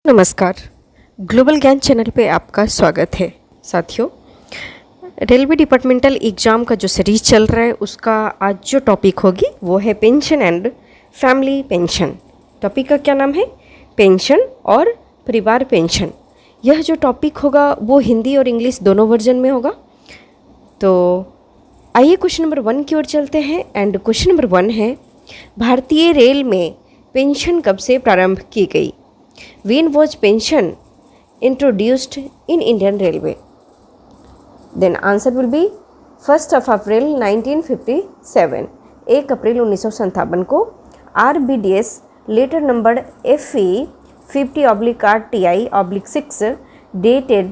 नमस्कार। ग्लोबल ज्ञान चैनल पे आपका स्वागत है। साथियों, रेलवे डिपार्टमेंटल एग्ज़ाम का जो सीरीज चल रहा है उसका आज जो टॉपिक होगी वो है pension and family pension. Topic का क्या नाम है? पेंशन और परिवार पेंशन। यह जो टॉपिक होगा वो हिंदी और इंग्लिश दोनों वर्जन में होगा। तो आइए क्वेश्चन नंबर 1 की ओर चलते हैं। एंड क्वेश्चन नंबर 1 है, भारतीय रेल में पेंशन कब से प्रारंभ की गई? When was pension introduced in Indian Railway? Then answer will be 1st of April 1957. 1 अप्रैल 1957 को RBDS letter number FE 50/RTI/6 dated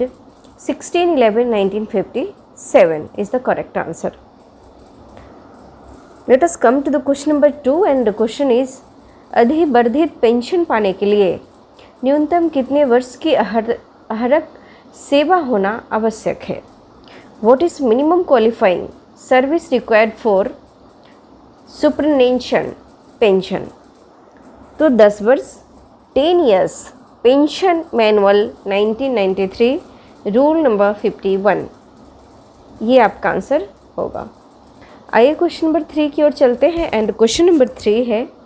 16/11/1957 is the correct answer. Let us come to the question number 2 and the question is, अधिवर्धित pension पाने के लिए न्यूनतम कितने वर्ष की अहरक सेवा होना आवश्यक है? What is minimum qualifying service required for superannuation pension? तो 10 वर्ष, 10 years, pension manual 1993, rule number 51, ये आपका आंसर होगा। आइए क्वेश्चन नंबर 3 की ओर चलते हैं। एंड क्वेश्चन नंबर 3 है,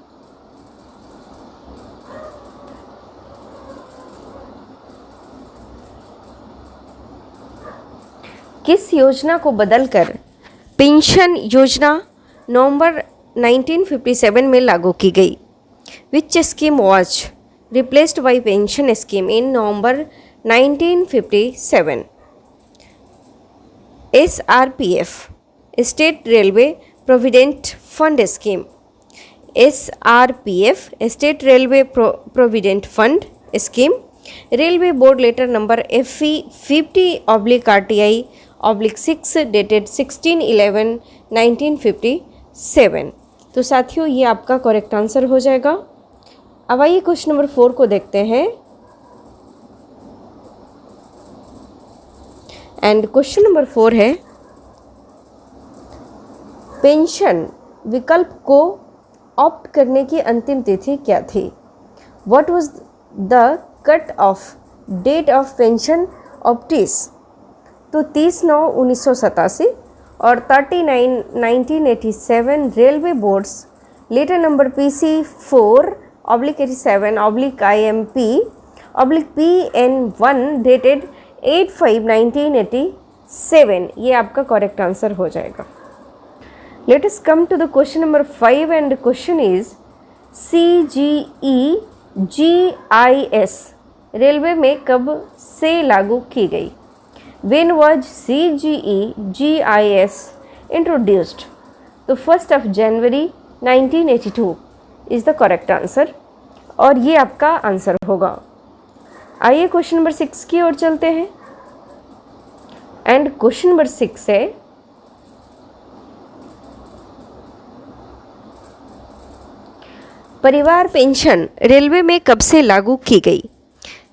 किस योजना को बदलकर पेंशन योजना नवंबर 1957 में लागू की गई? Which scheme was replaced by pension scheme in November 1957? SRPF state railway provident fund scheme. SRPF state railway provident fund scheme. Railway board letter number FE 50/RTI/6 dated 16/11/1957। तो साथियों, ये आपका करेक्ट आंसर हो जाएगा। अब आइए क्वेश्चन नंबर 4 को देखते हैं। एंड क्वेश्चन नंबर 4 है, पेंशन विकल्प को ऑप्ट करने की अंतिम तिथि क्या थी? What was the cut off date of pension options? तो 30/9/1987 और 30/9/1987 railway boards letter number PC 4/87/IMP/PN1 dated 8/5/1987, ये आपका करेक्ट आंसर हो जाएगा। Let us come to the question number 5 and question is, CGE-GIS railway में कब से लागू की गई? When was CGE-GIS introduced? तो 1st of January 1982 is the correct answer और ये आपका आंसर होगा। आइए क्वेश्चन नंबर 6 की ओर चलते हैं। एंड क्वेश्चन नंबर 6 है, परिवार पेंशन रेलवे में कब से लागू की गई?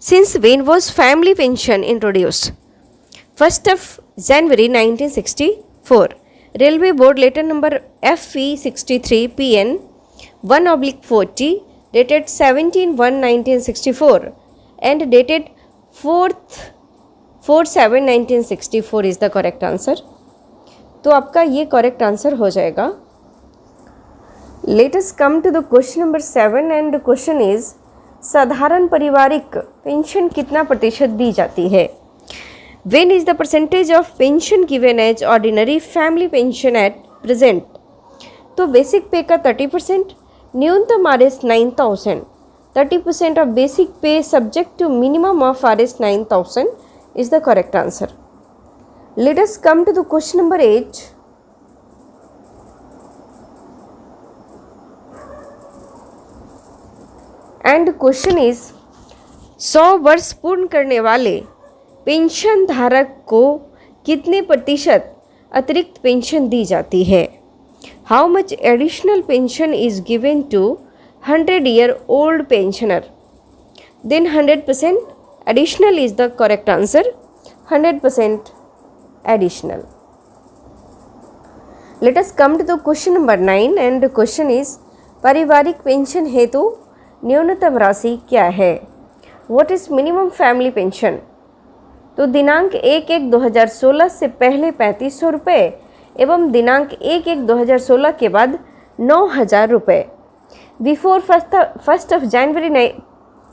Since when was family pension introduced? 1st of January 1964. Railway board letter number FE 63 PN 1/40 dated 17/1/1964 and dated 4/7/1964 is the correct answer. तो आपका ये करेक्ट आंसर हो जाएगा। Let us come to the question number 7 and the question is, साधारण पारिवारिक pension कितना प्रतिशत दी जाती है? When is the percentage of pension given as ordinary family pension at present? तो बेसिक पे का 30%, न्यूनतम RS 9,000, 30% of basic pay subject to minimum of RS 9,000 is the correct answer. Let us come to the question number 8. And question is, 100 वर्ष पूर्ण करने वाले pension धारक को कितने प्रतिशत अतिरिक्त पेंशन दी जाती है? How much additional pension is given to 100-year-old pensioner? Then 100% additional is the correct answer. 100% additional. Let us come to the question number 9 and the question is, पारिवारिक पेंशन हेतु न्यूनतम राशि क्या है? What is minimum family pension? तो दिनांक 1/1/2016 से पहले 3500 रुपये एवं दिनांक 1/1/2016 के बाद 9000 रुपये। Before 1st January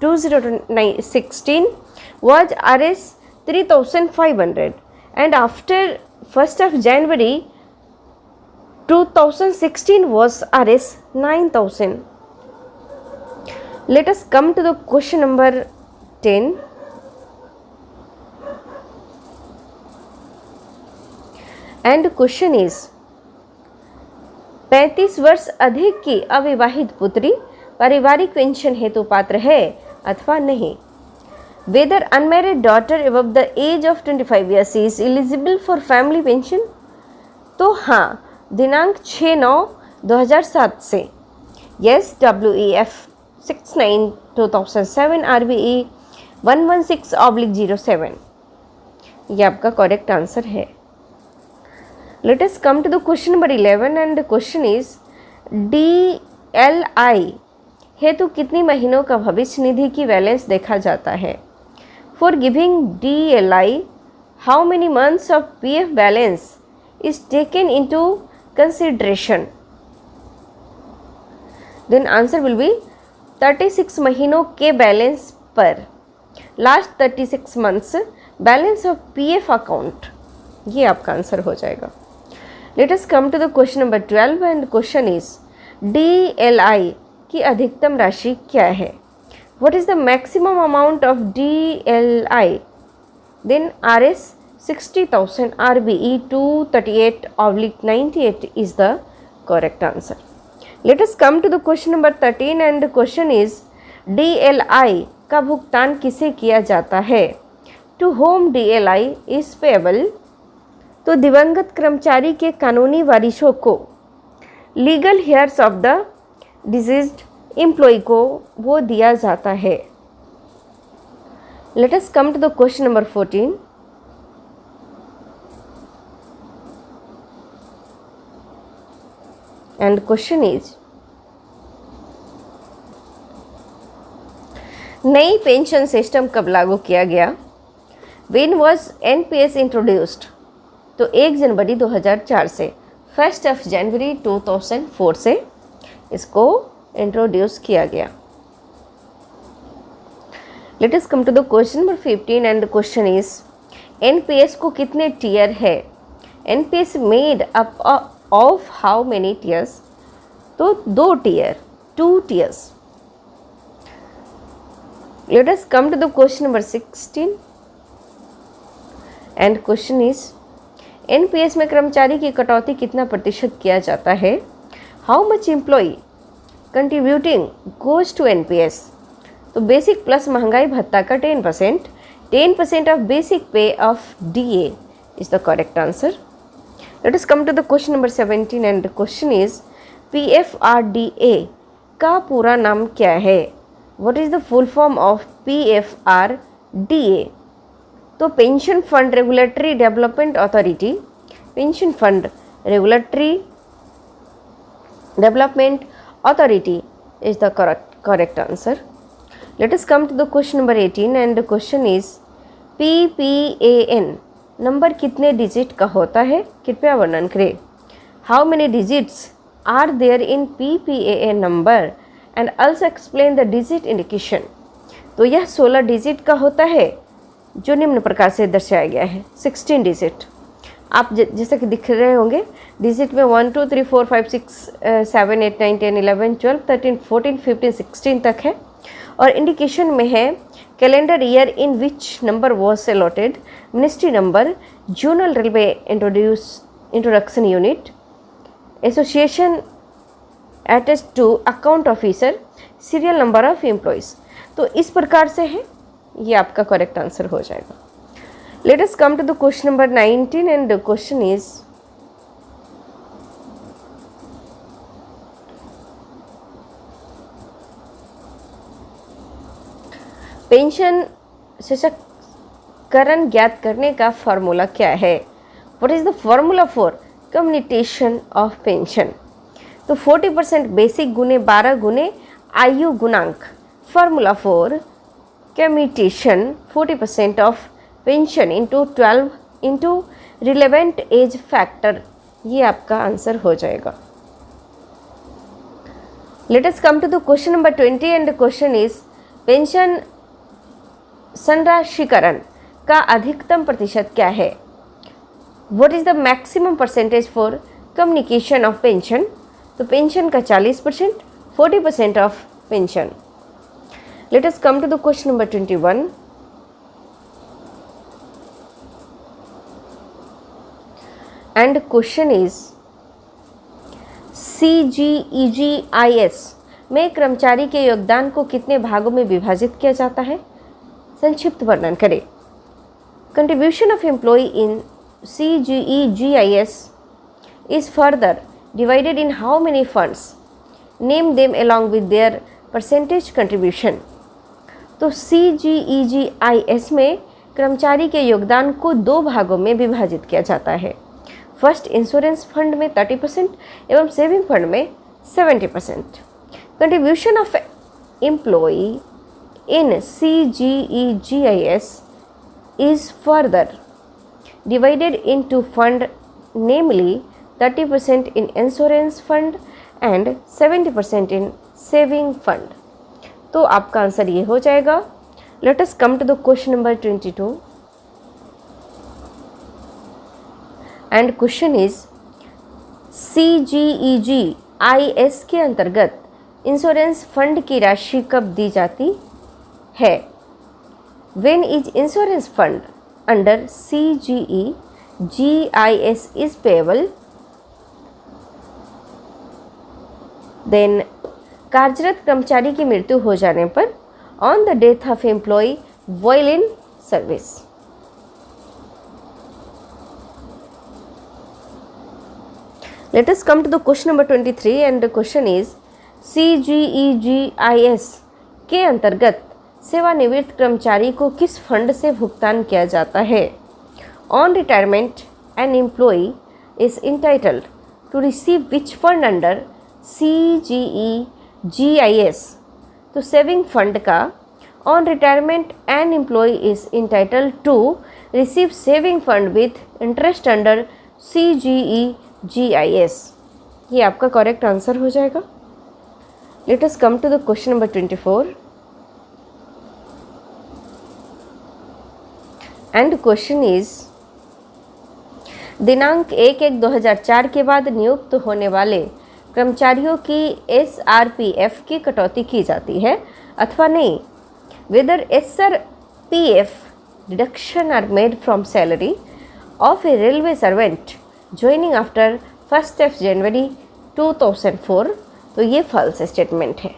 2016 was Rs 3500 and after 1st January 2016 was Rs 9000. Let us come to the question number 10. And question is 35 वर्ष अधिक की अविवाहित पुत्री पारिवारिक पेंशन हेतु पात्र है अथवा नहीं। Whether unmarried daughter above the age of 25 years is eligible for family pension? तो हाँ, दिनांक 6/9/2007 से yes WEF 69/2007 RBE 116/07 ये आपका करेक्ट आंसर है। Let us come to the question number 11 and the question is DLI हेतु कितनी महीनों का भविष्य निधि की बैलेंस देखा जाता है? For giving DLI, how many months of PF balance is taken into consideration? Then answer will be 36 महीनों के बैलेंस पर last 36 months balance of PF account, ये आपका आंसर हो जाएगा। Let us come to the question number 12 and question is DLI की अधिकतम राशि क्या है? What is the maximum amount of DLI? Then Rs 60,000 RBE 238/98 is the correct answer. Let us come to the question number 13 and the question is DLI का भुगतान किसे किया जाता है? To whom DLI is payable? तो दिवंगत कर्मचारी के कानूनी वारिसों को, legal heirs of the deceased employee को वो दिया जाता है। Let us come to the question number 14 and question is नई पेंशन सिस्टम कब लागू किया गया? When was NPS introduced? तो 1 जनवरी 2004 से 1 जनवरी 2004 से इसको इंट्रोड्यूस किया गया। Let us come to the question number 15 and the question is NPS को कितने टीयर है? NPS made up of how many tiers? तो 2 tier, 2 tiers. Let us come to the question number 16 and question is NPS में कर्मचारी की कटौती कितना प्रतिशत किया जाता है? How much employee contributing goes to NPS? तो बेसिक प्लस महंगाई भत्ता का 10% ऑफ बेसिक पे of DA is the correct answer. Let us come to the question number 17 and the question is PFRDA का पूरा नाम क्या है? What is the full form of PFRDA? तो pension fund regulatory development authority, pension fund regulatory development authority is the correct answer. Let us come to the question number 18 and the question is PPAN number कितने digit का होता है? कृपया वर्णन करें। How many digits are there in PPAN number and also explain the digit indication? तो यह 16 digit का होता है जो निम्न प्रकार से दर्शाया गया है। 16 डिजिट आप जैसा कि दिख रहे होंगे, डिजिट में 1 2 3 4 5 6 7 8 9 10 11 12 13 14 15 16 तक है। और इंडिकेशन में है calendar year in which number was allotted, ministry number, zonal railway introduction unit, association attached to account officer, serial number of employees. तो इस प्रकार से है, ये आपका करेक्ट आंसर हो जाएगा। Let us come to the question number 19 and the question is pension सशक्तिकरण ज्ञात करने का फॉर्मूला क्या है? What is the formula for commutation of pension? तो 40% बेसिक गुने 12 गुने आयु गुणांक, formula for commutation 40% of pension into 12 into relevant age factor, ये आपका आंसर हो जाएगा। Let us come to the question number 20 and the question is pension संराशीकरण का अधिकतम प्रतिशत क्या है? What is the maximum percentage for communication of pension? तो पेंशन का 40%, 40% of pension. Let us come to the question number 21. And question is CGEGIS में कर्मचारी के योगदान को कितने भागों में विभाजित किया जाता है? संक्षिप्त वर्णन करें। Contribution of employee in CGEGIS is further divided in how many funds? Name them along with their percentage contribution. तो CGEGIS में कर्मचारी के योगदान को 2 भागों में विभाजित किया जाता है। फर्स्ट इंश्योरेंस फंड में 30% एवं सेविंग फंड में 70%। Contribution of employee in CGEGIS is further divided into fund, namely 30% in insurance fund and 70% in saving fund. तो आपका आंसर ये हो जाएगा। Let us come to the question number 22 and question is CGEGIS के अंतर्गत insurance fund की राशि कब दी जाती है? When is insurance fund under CGEGIS is payable? Then कार्यरत कर्मचारी की मृत्यु हो जाने पर on the death of employee while in service. Let us come to the question number 23 and the question is CGEGIS के अंतर्गत सेवानिवृत्त कर्मचारी को किस फंड से भुगतान किया जाता है? On retirement an employee is entitled to receive which fund under CGEGIS? तो सेविंग फंड का on retirement an employee is entitled to receive saving fund with interest under CGEGIS। ये आपका करेक्ट आंसर हो जाएगा। Let us come to the question number 24 and question is दिनांक 1/1/2004 के बाद नियुक्त होने वाले कर्मचारियों की SRPF की कटौती की जाती है अथवा नहीं? Whether SRPF deduction are made from salary of a railway servant joining after 1st of January 2004, तो ये फॉल्स स्टेटमेंट है।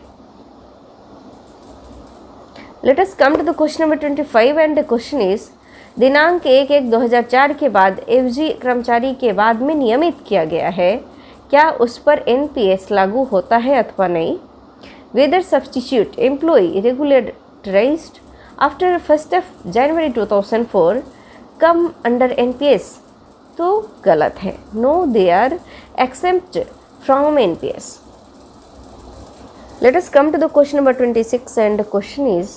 Let us come to the question number 25 and the question is दिनांक 1/1/2004 के बाद FG कर्मचारी के बाद में नियमित किया गया है, क्या उस पर NPS लागू होता है अथवा नहीं? Whether substitute employ regularized after 1st of January 2004 come under NPS, तो गलत है। No, they are except from NPS। Let us come to the question number 26 and the question is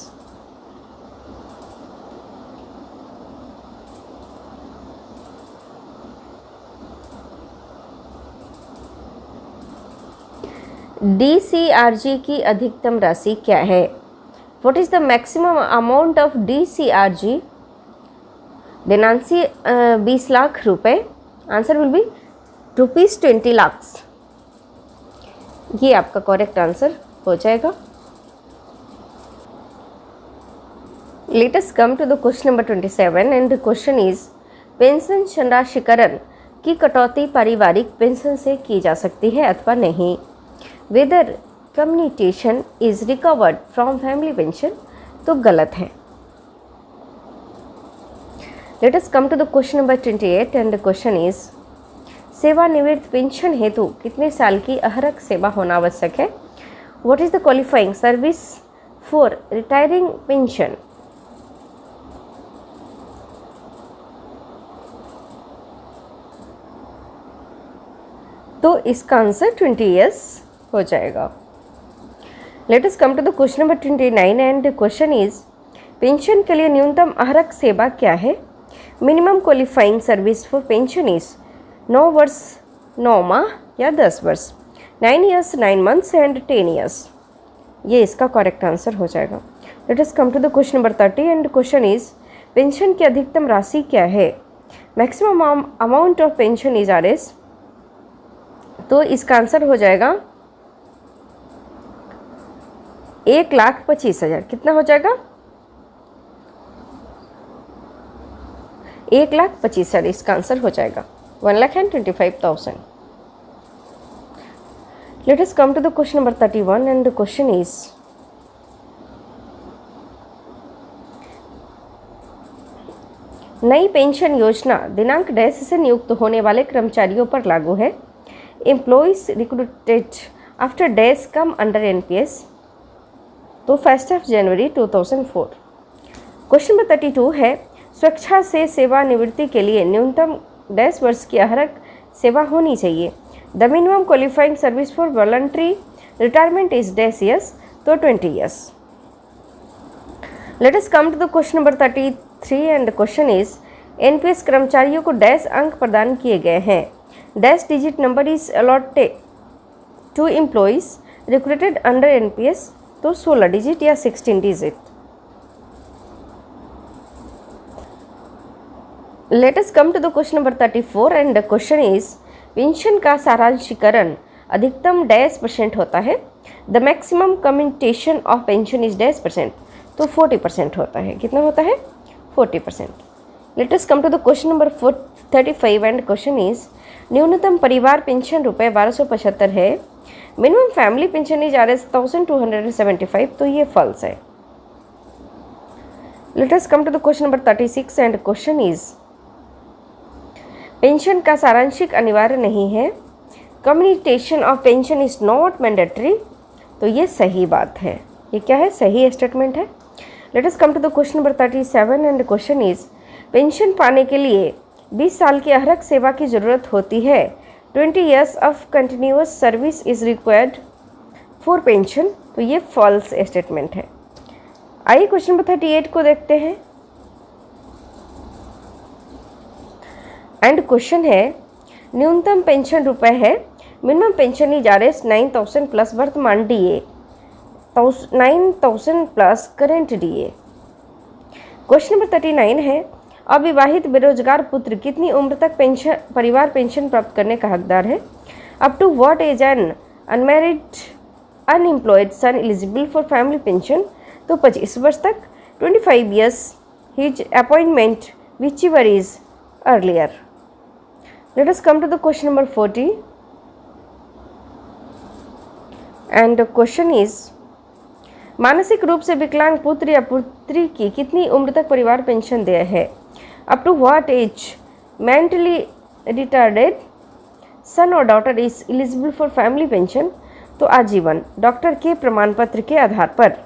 DCRG की अधिकतम राशि क्या है? What is the maximum amount of DCRG? दिनांशी 20 lakh रुपए। Answer will be ₹20 lakh. ये आपका करेक्ट आंसर हो जाएगा। Let us come to the question number 27 and the question is pension संराशीकरण की कटौती पारिवारिक पेंशन से की जा सकती है अथवा नहीं? Whether commutation is recovered from family pension, तो गलत है। Let us come to the question number 28 and the question is सेवानिवृत्त पेंशन हेतु कितने साल की अहरक सेवा होना आवश्यक है? What is the qualifying service for retiring pension? तो इसका आंसर 20 ईयर्स हो जाएगा। Let us come to the question number 29 and the question is pension के लिए न्यूनतम अहरक सेवा क्या है? Minimum qualifying service for pension is 9 वर्ष 9 माह या 10 वर्ष, 9 ईयर्स 9 मंथ्स एंड 10 ईयर्स। ये इसका करेक्ट आंसर हो जाएगा। Let us come to the question number 30 and question is pension की अधिकतम राशि क्या है? Maximum amount of pension is RS। तो इसका आंसर हो जाएगा 1,25,000। कितना हो जाएगा? 1,25,000 इसका आंसर हो जाएगा, 1,25,000। Let us come to the question number 31 and the question is नई पेंशन योजना दिनांक डैश से नियुक्त होने वाले कर्मचारियों पर लागू है। एम्प्लॉइज रिक्रूटेड आफ्टर डैश कम अंडर NPS। तो 1 जनवरी 2004। क्वेश्चन नंबर 32 है स्वेच्छा से सेवानिवृत्ति के लिए न्यूनतम डैश वर्ष की अहरक सेवा होनी चाहिए। The minimum qualifying service for voluntary retirement is dash years. तो 20 years. Let us come to the question number 33 and question is NPS कर्मचारियों को डैश अंक प्रदान किए गए हैं। Dash digit number is allotted to employees recruited under NPS। तो 16 digit या 16 digit. Let us come to the question number 34 and the question is pension का सारांशीकरण अधिकतम डैश % होता है। The maximum commutation of pension is dash %। तो 40% होता है। कितना होता है? 40%। Let us come to the question number 35 and question is न्यूनतम परिवार पेंशन रुपये 1275 है। Minimum family pension is RS 1275। तो ये फॉल्स है। Let us come to the question number 36 and question is pension का सारांशिक अनिवार्य नहीं है। Commutation of pension is not mandatory. तो ये सही बात है। ये क्या है? सही स्टेटमेंट है। Let us come to the question number 37 and question is pension पाने के लिए 20 साल की अहरक सेवा की ज़रूरत होती है। 20 years of continuous service is required for pension. तो ये फॉल्स स्टेटमेंट है। आइए क्वेश्चन नंबर 38 को देखते हैं एंड क्वेश्चन है न्यूनतम पेंशन रुपए है। Minimum pension is RS 9,000 plus वर्तमान DA 9,000 plus current DA। Question number 39 है अविवाहित बेरोजगार पुत्र कितनी उम्र तक पेंशन परिवार पेंशन प्राप्त करने का हकदार है? Up to what age an unmarried unemployed son eligible for family pension? तो 25 वर्ष तक। 25 years his appointment which ever is earlier. Let us come to the question number 40 and question is मानसिक रूप से विकलांग पुत्र या पुत्री की कितनी उम्र तक परिवार पेंशन देय है? Up to what age mentally retarded son और daughter is eligible for family pension? तो आजीवन डॉक्टर के प्रमाण पत्र के आधार पर।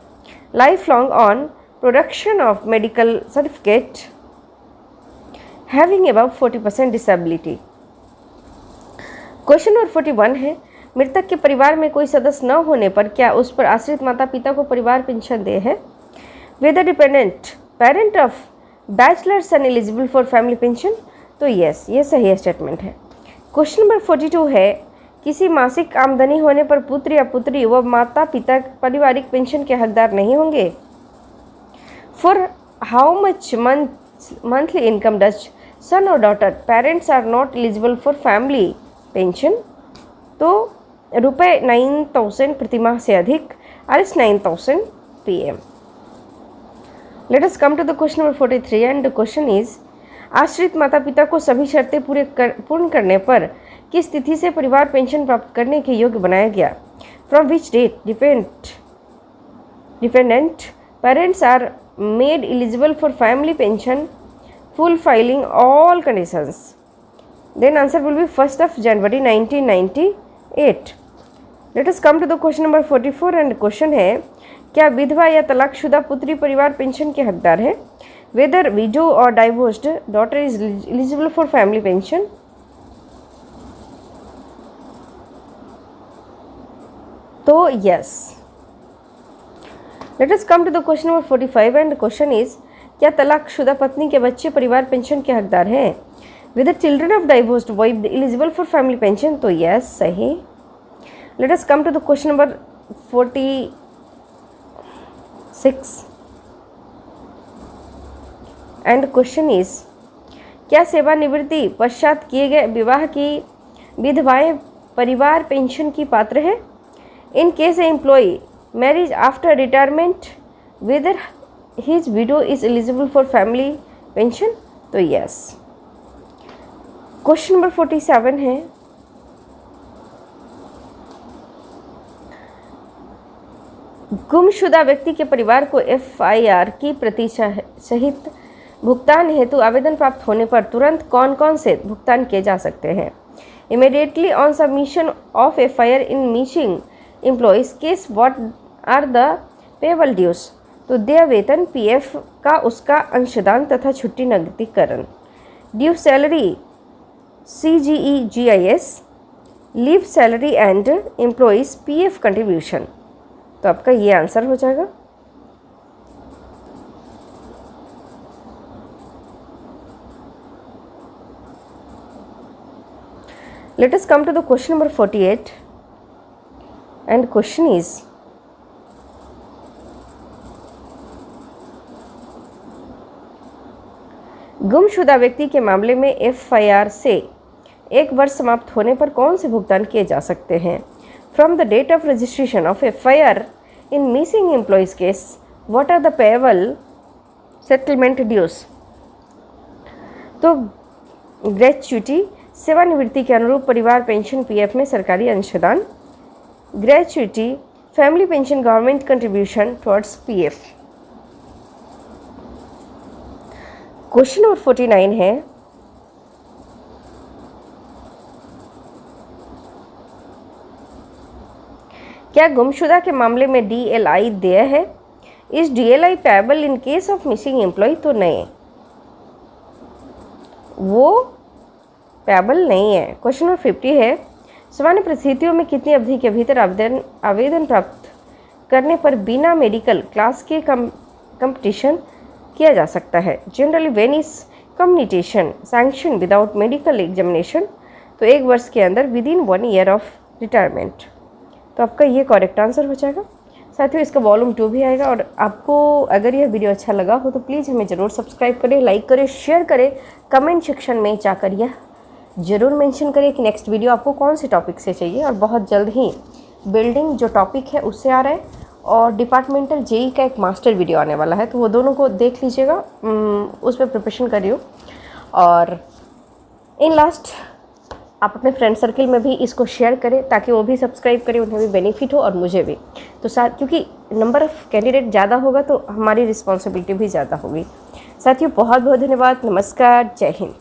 Life long on production of medical certificate having above 40% disability. Question number 41 है मृतक के परिवार में कोई सदस्य न होने पर क्या उस पर आश्रित माता पिता को परिवार पेंशन दे है? Whether dependent parent of bachelor son eligible for family pension? तो यस, ये सही स्टेटमेंट है। क्वेश्चन नंबर 42 है किसी मासिक आमदनी होने पर पुत्र या पुत्री व माता पिता पारिवारिक पेंशन के हकदार नहीं होंगे। For how much monthly income does son और daughter parents are not eligible for family pension? तो रुपये 9,000 प्रतिमाह से अधिक RS 9,000 PM। Let us come to the question number 43 and the question is आश्रित माता पिता को सभी शर्तें पूर्ण करने पर किस तिथि से परिवार पेंशन प्राप्त करने के योग्य बनाया गया? From which date dependent parents are made eligible for family pension fulfilling all conditions? Then answer will be 1 January 1998. Let us come to the question number 44 and question है क्या विधवा या तलाकशुदा पुत्री परिवार पेंशन के हकदार है? Whether widow or divorced daughter is eligible for family pension? तो yes. Let us come to the question number 45 and the question is, क्या तलाकशुदा पत्नी के बच्चे परिवार पेंशन के हकदार हैं? With the children of divorced wife eligible for family pension? तो यस, सही। Let us come to the question number 46 and question is, क्या सेवानिवृत्ति पश्चात किए गए विवाह की विधवाएं परिवार पेंशन की पात्र है? In case A employee marriage after retirement weather his window is eligible for family pension? तो यस। क्वेश्चन नंबर 47 है, गुमशुदा व्यक्ति के परिवार को FIR की प्रति सहित भुगतान हेतु आवेदन प्राप्त होने पर तुरंत कौन कौन से भुगतान किए जा सकते हैं? Immediately on submission of FIR in missing employees case what are the payable dues? तो देय वेतन, PF का उसका अंशदान तथा छुट्टी नकदीकरण, due salary CGE GIS, leave salary and employees PF contribution. तो आपका ये आंसर हो जाएगा। Let us come to the question number 48 and question is, गुमशुदा व्यक्ति के मामले में FIR से 1 वर्ष समाप्त होने पर कौन से भुगतान किए जा सकते हैं? From the date of registration of FIR in missing employees case what are the payable settlement dues? तो ग्रेच्युटी, सेवानिवृत्ति के अनुरूप परिवार पेंशन PF में सरकारी अंशदान, gratuity, family pension government contribution towards PF। Question number 49 है, क्या गुमशुदा के मामले में DLI देय है? Is DLI payable in case of missing employ? तो नहीं, वो पेएबल नहीं है। क्वेश्चन नंबर 50 है, सामान्य परिस्थितियों में कितनी अवधि के भीतर आवेदन प्राप्त करने पर बिना मेडिकल क्लास के कंपटीशन किया जा सकता है? Generally when is communication sanction without medical examination? तो 1 वर्ष के अंदर, with in 1 year of retirement. तो आपका ये करेक्ट आंसर हो जाएगा। साथियों, इसका वॉल्यूम 2 भी आएगा। और आपको अगर यह वीडियो अच्छा लगा हो तो प्लीज़ हमें ज़रूर सब्सक्राइब करें, लाइक करें, शेयर करें, कमेंट सेक्शन में जाकर यह ज़रूर मेंशन करें कि नेक्स्ट वीडियो आपको कौन से टॉपिक से चाहिए। और बहुत जल्द ही बिल्डिंग जो टॉपिक है उससे आ रहा है, और डिपार्टमेंटल JEE का एक मास्टर वीडियो आने वाला है, तो वो दोनों को देख लीजिएगा, उस पर प्रिपरेशन करिए। और इन लास्ट आप अपने फ्रेंड सर्किल में भी इसको शेयर करें ताकि वो भी सब्सक्राइब करें, उन्हें भी बेनिफिट हो और मुझे भी। तो साथ, क्योंकि नंबर ऑफ़ कैंडिडेट ज़्यादा होगा तो हमारी रिस्पॉन्सिबिलिटी भी ज़्यादा होगी। साथियों, बहुत बहुत धन्यवाद। नमस्कार, जय हिंद।